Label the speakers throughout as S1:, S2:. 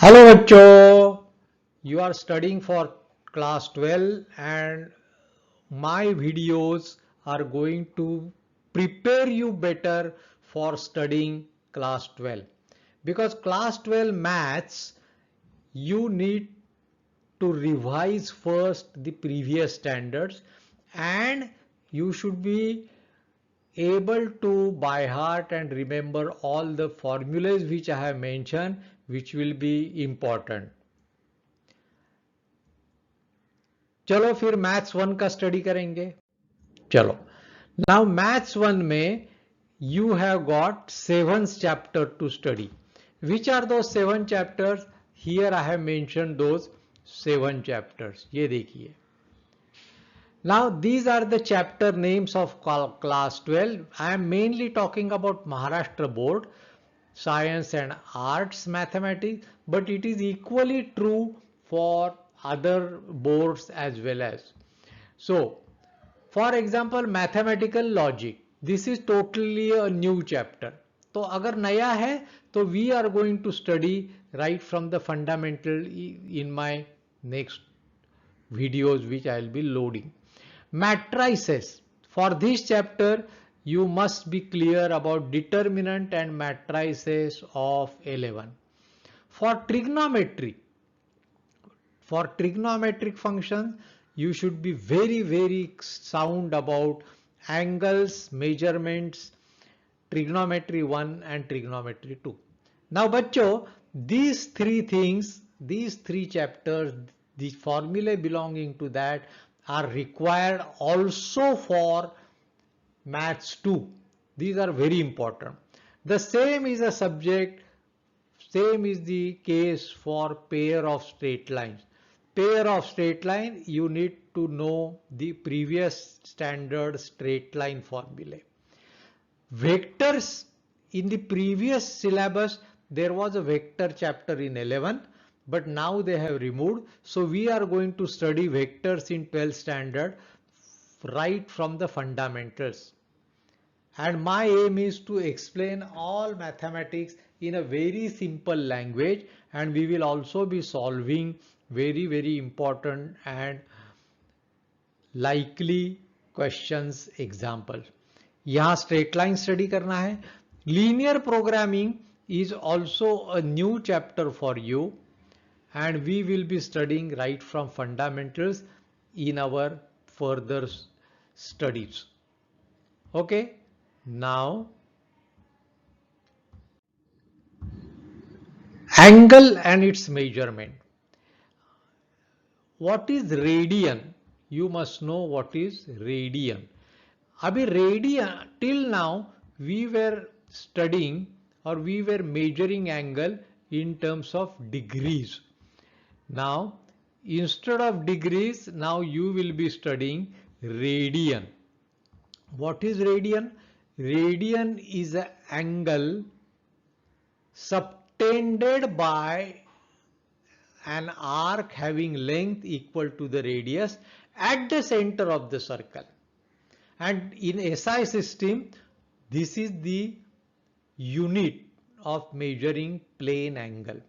S1: Hello बच्चों, you are studying for class 12 and my videos are going to prepare you better for studying class 12 because class 12 maths you need to revise first the previous standards and you should be able to by heart and remember all the formulas which I have mentioned, which will be important. चलो फिर maths 1 का study करेंगे. चलो, now maths 1 में you have got 7 chapter to study. Which are those 7 chapters? Here I have mentioned those 7 chapters. ये देखिए. Now these are the chapter names of class 12. I am mainly talking about Maharashtra board, science and arts mathematics, but it is equally true for other boards as well as. So, for example, mathematical logic. This is totally a new chapter. तो अगर नया है तो we are going to study right from the fundamental in my next videos which I will be loading. Matrices. For this chapter, you must be clear about determinant and matrices of 11. For trigonometry, for trigonometric functions, you should be very sound about angles, measurements, trigonometry 1 and trigonometry 2. Now, bachcho, these three things, these three chapters, the formulae belonging to that are required also for maths 2. These are very important. The same is a subject, same is the case for pair of straight lines. Pair of straight line, you need to know the previous standard straight line formulae. Vectors, in the previous syllabus there was a vector chapter in 11, but now they have removed, so we are going to study vectors in 12th standard right from the fundamentals. And my aim is to explain all mathematics in a very simple language, and we will also be solving very important and likely questions example. यहाँ straight line study करना है. Linear programming is also a new chapter for you, and we will be studying right from fundamentals in our further studies. Okay, now angle and its measurement. What is radian? You must know what is radian. Abhi radian, till now we were studying or we were measuring angle in terms of degrees. Now instead of degrees, now you will be studying radian. What is radian? Radian is an angle subtended by an arc having length equal to the radius at the center of the circle. And in SI system, this is the unit of measuring plane angle.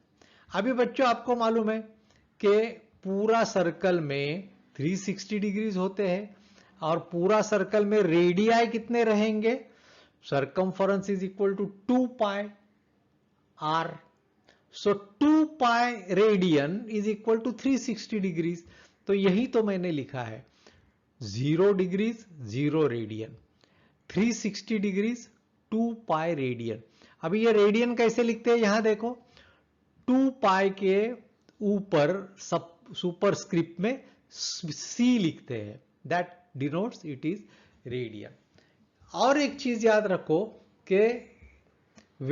S1: अभी बच्चों आपको मालूम है कि पूरा circle में 360 degrees होते हैं और पूरा सर्कल में रेडियाई कितने रहेंगे? Circumference is equal to 2 pi r. So 2 pi radian is equal to 360 degrees. तो यही तो मैंने लिखा है, 0 degrees 0 radian, 360 degrees 2 pi radian. अभी ये रेडियन कैसे लिखते हैं? यहां देखो, 2 pi के ऊपर सब सुपरस्क्रिप्ट में c लिखते हैं, that denotes it is radian. और एक चीज याद रखो कि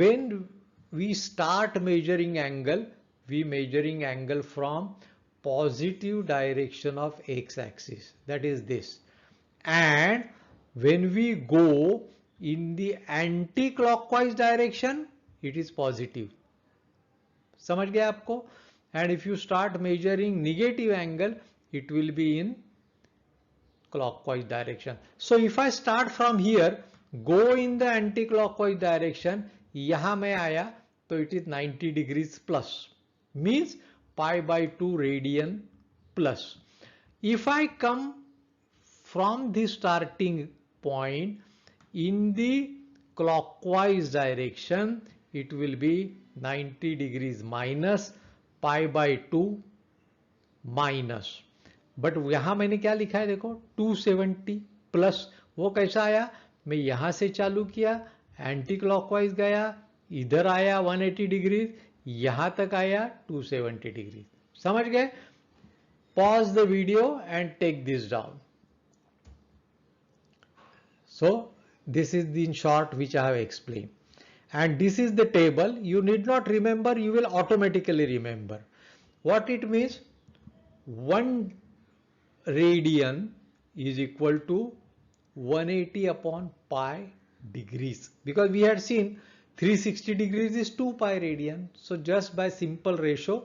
S1: when we start measuring angle, we measuring angle from positive direction of x-axis, that is this, and when we go in the anti-clockwise direction, it is positive. समझ गया आपको? And if you start measuring negative angle, it will be in clockwise direction. So if I start from here, go in the anti-clockwise direction, यहां मैं आया तो it is 90 degrees plus. means pi by 2 radian plus. If I come from the starting point in the clockwise direction, it will be 90 degrees minus pi by 2 minus, but यहां मैंने क्या लिखा है देखो 270 प्लस. वो कैसा आया, मैं यहां से चालू किया, एंटी क्लॉकवाइज गया, इधर आया 180 डिग्री, यहां तक आया 270 डिग्री. समझ गए? Pause the video and take this down. So this is the in short which I have explained, and this is the table. You need not remember, you will automatically remember what it means. 1 radian is equal to 180 upon pi degrees, because we had seen 360 degrees is 2 pi radian. So just by simple ratio,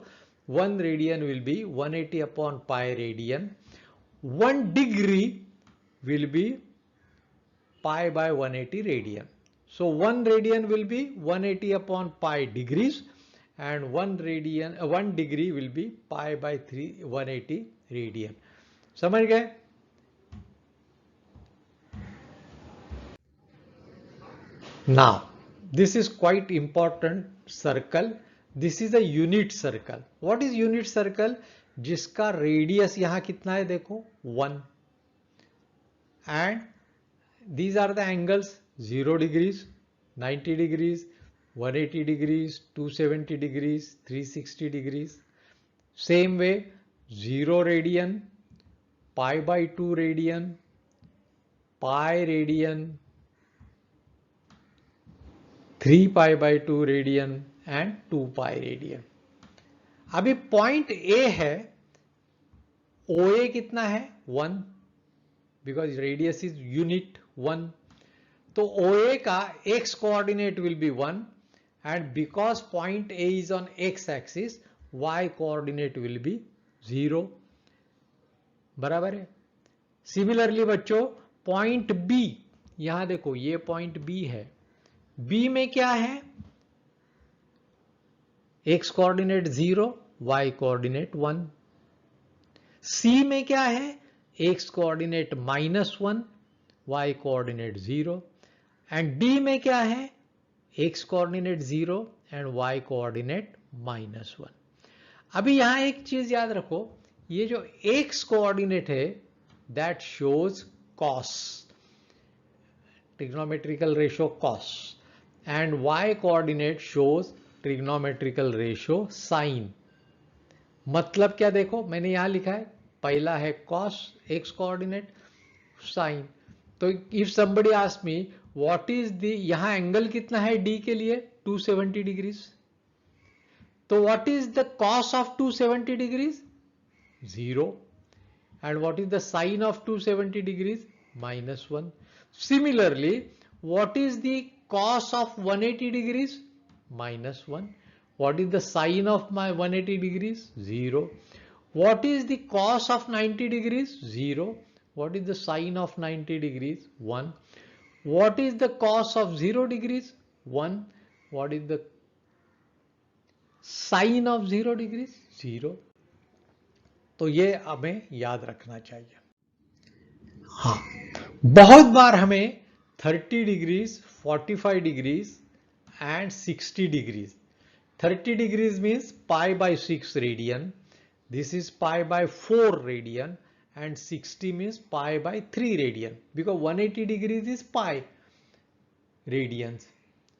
S1: 1 radian will be 180 upon pi radian. 1 degree will be pi by 180 radian. So 1 radian will be 180 upon pi degrees, and 1 degree will be pi by 180 radian. समझ गए? Now this is quite important circle. This is a unit circle. What is unit circle? जिसका radius यहां कितना है देखो 1, and these are the angles 0 degrees, 90 degrees, 180 degrees, 270 degrees, 360 degrees. Same way 0 radian, pi by 2 radian, pi radian, 3 pi by 2 radian and 2 pi radian. अभी point A है, OA कितना है 1, because radius is unit 1. तो OA का x coordinate will be 1, and because point A is on x axis, y coordinate will be 0. बराबर है? Similarly बच्चों point B, यहां देखो ये पॉइंट B है, B में क्या है, x coordinate 0, y coordinate 1. C में क्या है, x coordinate -1, y coordinate 0. And D में क्या है, x coordinate 0 and y coordinate -1. अभी यहां एक चीज याद रखो, ये जो x कोऑर्डिनेट है that shows cos, trigonometrical ratio cos, and y coordinate shows trigonometrical ratio sin. मतलब क्या देखो, मैंने यहां लिखा है, पहला है cos x coordinate, sin. तो if somebody asks me what is the, यहां एंगल कितना है d के लिए 270 डिग्रीज, तो what is the cos of 270 degrees 0, and what is the sin of 270 degrees -1. Similarly, what is the cos of 180 degrees -1. What is the sin of my 180 degrees 0. What is the cos of 90 degrees 0. What is the sin of 90 degrees 1. What is the cos of 0 degrees 1. What is the sin of 0 degrees 0. तो ये हमें याद रखना चाहिए. हाँ, बहुत बार हमें 30 degrees, 45 degrees and 60 degrees. 30 degrees means pi by 6 radian. This is pi by 4 radian, and 60 means pi by 3 radian, because 180 degrees is pi radians.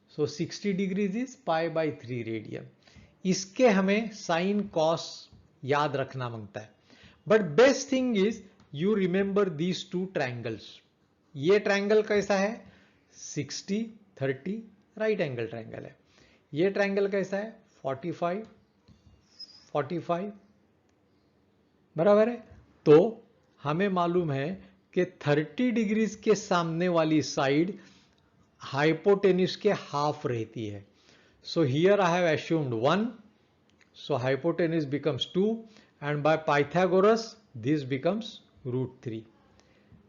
S1: So 60 degrees is pi by 3 radian. इसके हमें sin cos याद रखना मांगता है. But best thing is you remember these two triangles. ये triangle कैसा है, 60 30 right angle triangle है. ये ट्रायंगल कैसा है, 45 45, बराबर है. तो हमें मालूम है कि 30 डिग्रीज के सामने वाली साइड हाइपोटेन्यूज के हाफ रहती है. So here I have assumed 1, so hypotenuse becomes 2, and by Pythagoras this becomes √3.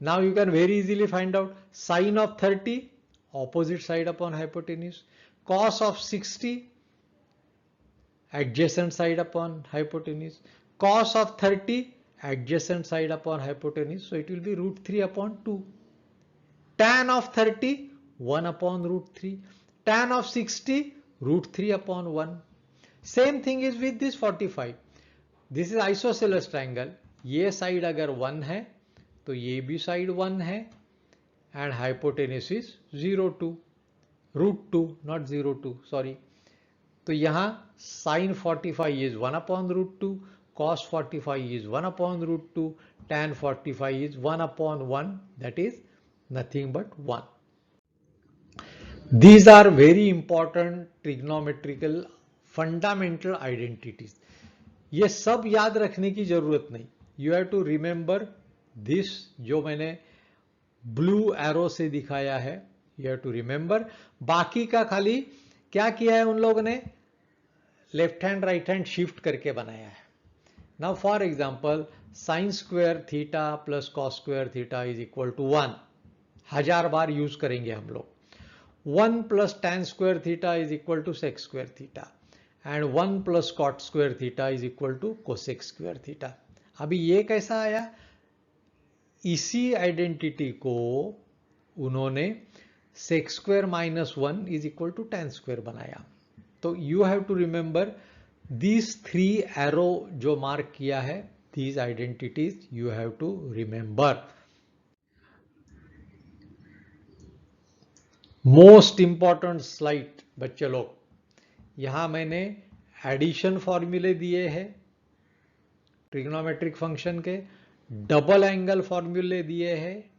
S1: Now you can very easily find out sin of 30, opposite side upon hypotenuse, cos of 60, adjacent side upon hypotenuse. Cos of 30, adjacent side upon hypotenuse. So it will be root 3 upon 2. Tan of 30, 1 upon root 3. Tan of 60, root 3 upon 1. Same thing is with this 45. This is isosceles triangle. ये side अगर 1 है तो ये भी side 1 है and hypotenuse is 0,2 root 2 not 0,2 sorry. तो यहाँ sin 45 is 1 upon root 2, cos 45 is 1 upon root 2, tan 45 is 1 upon 1, that is nothing but 1. These are very important trigonometrical fundamental identities. ये सब याद रखने की जरूरत नहीं. You have to remember this जो मैंने ब्लू एरो से दिखाया है. You have to remember. बाकी का खाली क्या किया है उन लोगों ने, left hand right hand shift करके बनाया है. Now for example sine square theta plus cos square theta is equal to 1. 1000 बार यूज करेंगे हम लोग. 1 plus tan square theta is equal to sec square theta and 1 plus cot square theta is equal to cosec square theta. अभी ये कैसा आया, इसी identity को उन्होंने sec square minus 1 is equal to tan square बनाया. तो you have to remember these 3 arrow जो मार्क किया है, these identities you have to remember. Most important slide बच्चे लोग, यहां मैंने एडिशन फॉर्मूले दिए हैं ट्रिग्नोमेट्रिक फंक्शन के, डबल एंगल फॉर्मूले दिए हैं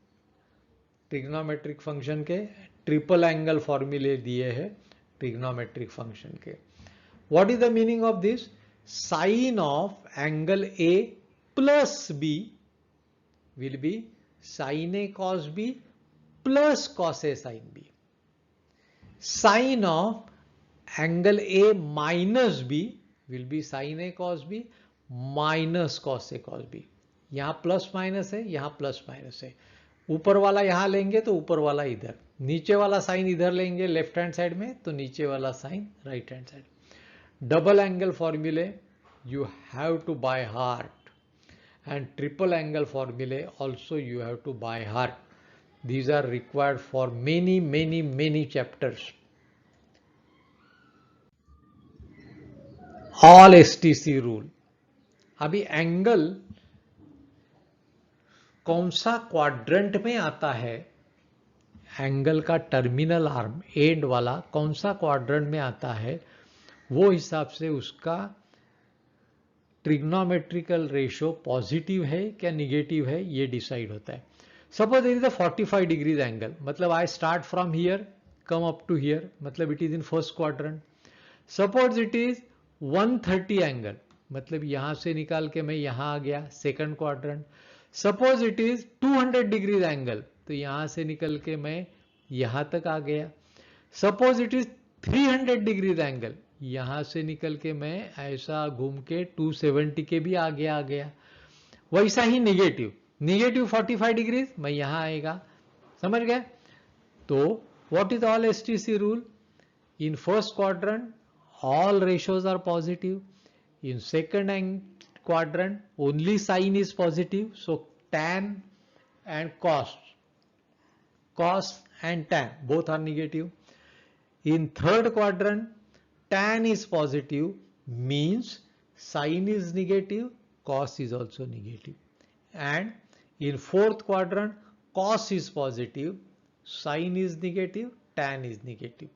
S1: ट्रिग्नोमेट्रिक फंक्शन के, ट्रिपल एंगल फॉर्मूले दिए हैं ट्रिग्नोमेट्रिक फंक्शन के. What is the meaning of this? Sine of angle A plus B will be sine A cos B plus cos A sine B. Sine of angle A minus B will be sine A cos B minus cos A cos B. यहां plus minus है, यहां plus minus है. ऊपर वाला यहां लेंगे तो ऊपर वाला इधर, नीचे वाला साइन इधर लेंगे लेफ्ट हैंड साइड में तो नीचे वाला sine right hand side. Double angle फॉर्मूले you have to by heart and triple angle फॉर्मूले also you have to by heart. These are required for many chapters. All STC rule. अभी angle कौन सा quadrant में आता है, angle का terminal arm and वाला कौन सा क्वाड्रेंट में आता है, वो हिसाब से उसका ट्रिग्नोमेट्रिकल रेशियो पॉजिटिव है क्या निगेटिव है ये डिसाइड होता है. Suppose there is a 45 degrees angle, मतलब I start from here, come up to here, मतलब it is in first quadrant. Suppose it is 130 angle, मतलब यहां से निकाल के मैं यहां आ गया second quadrant. Suppose it is 200 degrees angle, तो यहां से निकल के मैं यहां तक आ गया. Suppose it is 300 degrees angle, यहां से निकल के मैं ऐसा घूम के 270 के भी आगे आ गया. वैसा ही निगेटिव 45 डिग्रीज मैं यहां आएगा. समझ गए? तो what is all STC rule? In first quadrant all ratios are positive. In second quadrant only sign is positive, so tan and cos and tan both are negative. In third quadrant tan is positive means sin is negative, cos is also negative. And in fourth quadrant cos is positive, sin is negative, tan is negative.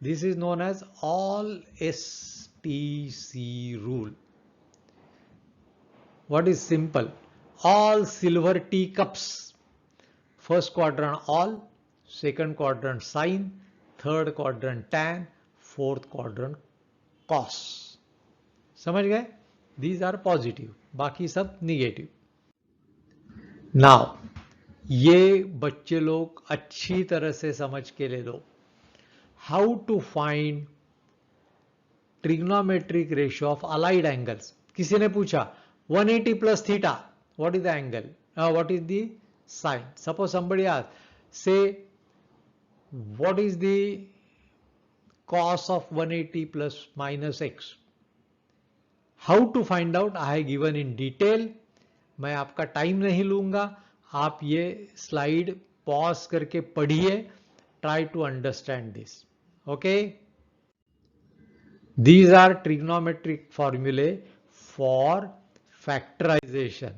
S1: This is known as all STC rule. What is simple? All silver teacups. First quadrant all, second quadrant sin, third quadrant tan, fourth quadrant cos. समझ गए? These are positive, बाकी सब negative. Now, ये बच्चे लोग अच्छी तरह से समझ के ले लो. How to find trigonometric ratio of allied angles? किसी ने पूछा 180 plus theta, what is the angle? What is the sine? Suppose somebody asks, say, what is the cos of 180 plus minus x? How to find out I have given in detail. मैं आपका time नहीं लूंगा, आप ये slide pause करके पढ़िए. Try to understand this. Okay, these are trigonometric formulae for factorization.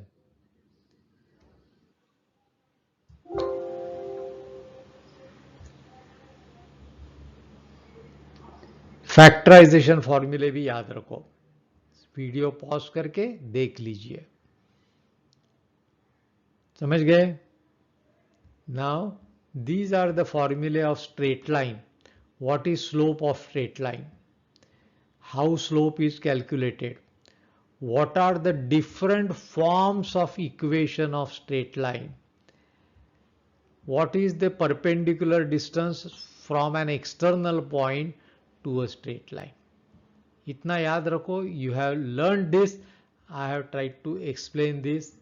S1: Factorization फॉर्मूले भी याद रखो. वीडियो पॉज करके देख लीजिए. समझ गए? Now these are the formulae of straight line. What is slope of straight line? How slope is calculated? What are the different forms of equation of straight line? What is the perpendicular distance from an external point to a straight line? इतना याद रखो. You have learned this. I have tried to explain this.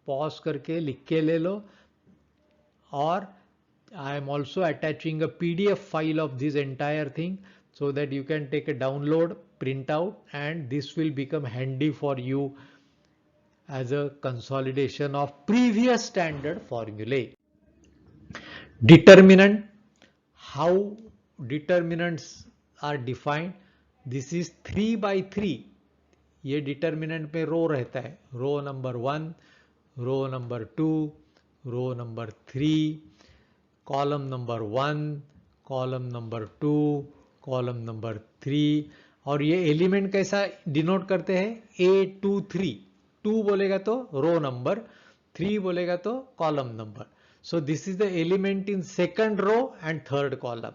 S1: Pause करके लिख के ले लो. और I am also attaching a PDF file of this entire thing so that you can take a download, print out, and this will become handy for you as a consolidation of previous standard formulae. Determinant. How determinants are defined? This is 3 by 3. ये determinant में row रहता है. Row number 1, row number 2, row number 3, column number 1, column number 2, column number 3. और ये element कैसा denote करते हैं? A23. 2 बोलेगा तो रो नंबर, 3 बोलेगा तो column number. So this is the element in second row and third column.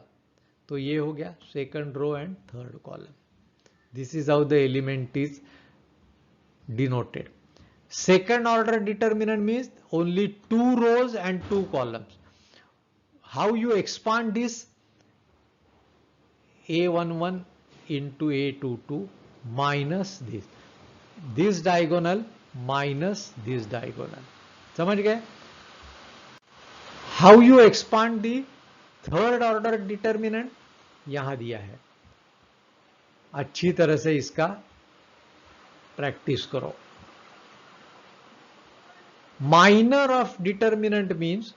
S1: तो ये हो गया second row and third column. This is how the element is denoted. Second order determinant means only 2 rows and 2 columns. How you expand this? A11 into A22 minus this diagonal minus this diagonal. समझ गए? How you expand the third order determinant? यहां दिया है. अच्छी तरह से इसका practice करो. माइनर ऑफ डिटर्मिनेंट मीन्स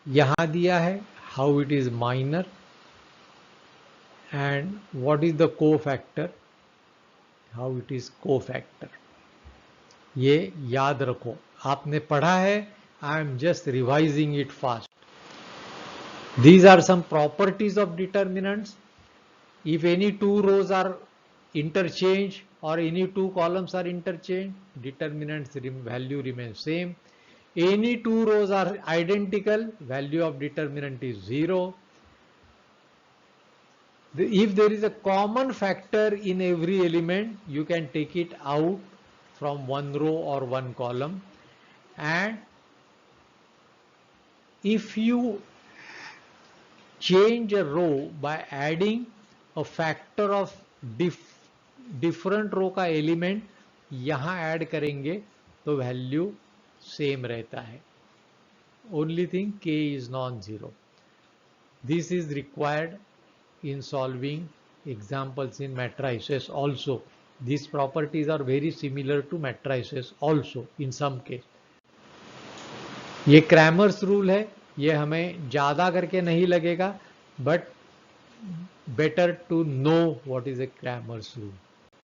S1: यहां दिया है how it is minor and what is the cofactor, how it is cofactor. ये याद रखो. आपने पढ़ा है. I am just revising it fast. These are some properties of determinants. If any 2 rows are interchanged or any 2 columns are interchanged, determinant's value remains same. Any 2 rows are identical, value of determinant is 0. If there is a common factor in every element, you can take it out from one row or one column. And if you change a row by adding a factor of different रो का element यहां add करेंगे तो value same रहता है. Only thing k is non zero. This is required in solving examples in matrices also. These properties are very similar to matrices also in some case. ये Cramer's rule है. ये हमें ज्यादा करके नहीं लगेगा, but better to know what is a Cramer's rule.